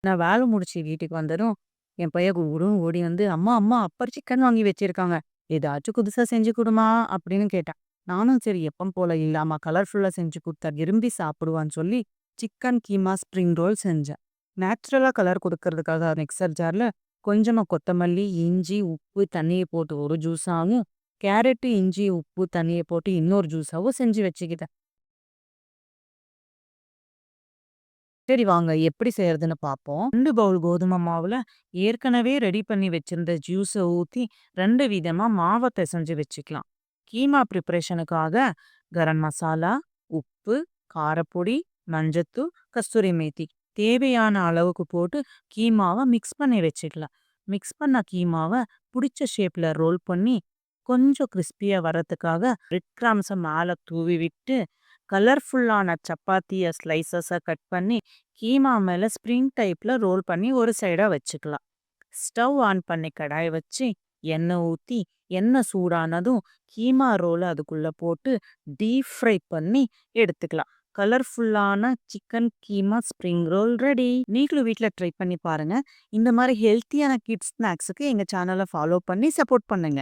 நான் வேலை முடிச்சு வீட்டுக்கு வந்ததும், என் பையன் குடுகுடுன்னு ஓடி வந்து, "அம்மா, அம்மா அப்பர் சிக்கன் வாங்கி வச்சிருக்காங்க. ஏதாச்சும் புதுசா செஞ்சு குடும்மா" அப்படின்னு கேட்டான். நானும் சரி எப்பவும் போல இல்லாம கலர்ஃபுல்லா செஞ்சு குடுத்தா விரும்பி சாப்பிடுவான்னு சொல்லி, சிக்கன் கீமா ஸ்ப்ரிங் ரோல் செஞ்சேன். நேச்சுரலா கலர் குடுக்கறதுக்காக மிக்ஸர் ஜார்ல கொஞ்சமா கொத்தமல்லி, இஞ்சி, உப்பு, தண்ணிய போட்டு ஒரு ஜூஸாவும், கேரட்டு, இஞ்சி, உப்பு, தண்ணிய போட்டு இன்னொரு ஜூஸாவும் செஞ்சு வச்சுக்கிட்டேன். சரி வாங்க எப்படி செய்யறதுன்னு பார்ப்போம். 2 பவுல் கோதுமை மாவுல ஏற்கனவே ரெடி பண்ணி வச்சிருந்த ஜூஸ ஊத்தி 2 விதமா மாவ பெசஞ்சு வச்சுக்கலாம். கீமா ப்ரிப்பரேஷனுக்காக கரம் மசாலா, உப்பு, காரப்பொடி, மஞ்சத்தூள், கஸ்தூரி மேத்தி தேவையான அளவுக்கு போட்டு கீமாவ மிக்ஸ் பண்ணி வச்சுக்கலாம். மிக்ஸ் பண்ண கீமாவ புடிச்ச ஷேப்ல ரோல் பண்ணி கொஞ்சம் கிறிஸ்பியா வரதுக்காக பிரெட் கிராம்ஸ மேல தூவி விட்டு கலர்ஃபுல்லான சப்பாத்திய ஸ்லைசஸா கட் பண்ணி கீமா மேல ஸ்ப்ரிங் டைப்ல ரோல் பண்ணி ஒரு சைடா வச்சுக்கலாம். ஸ்டவ் ஆன் பண்ணி கடாய் வச்சு எண்ணெய் ஊத்தி எண்ணெய் சூடானதும் கீமா ரோல் அதுக்குள்ள போட்டு டீப் ஃப்ரை பண்ணி எடுத்துக்கலாம். கலர்ஃபுல்லான chicken keema spring roll ready. நீங்களும் வீட்ல ட்ரை பண்ணி பாருங்க. இந்த மாதிரி ஹெல்த்தியான கிட்ஸ் ஸ்நாக்ஸுக்கு எங்க சேனலை ஃபாலோ பண்ணி சப்போர்ட் பண்ணுங்க.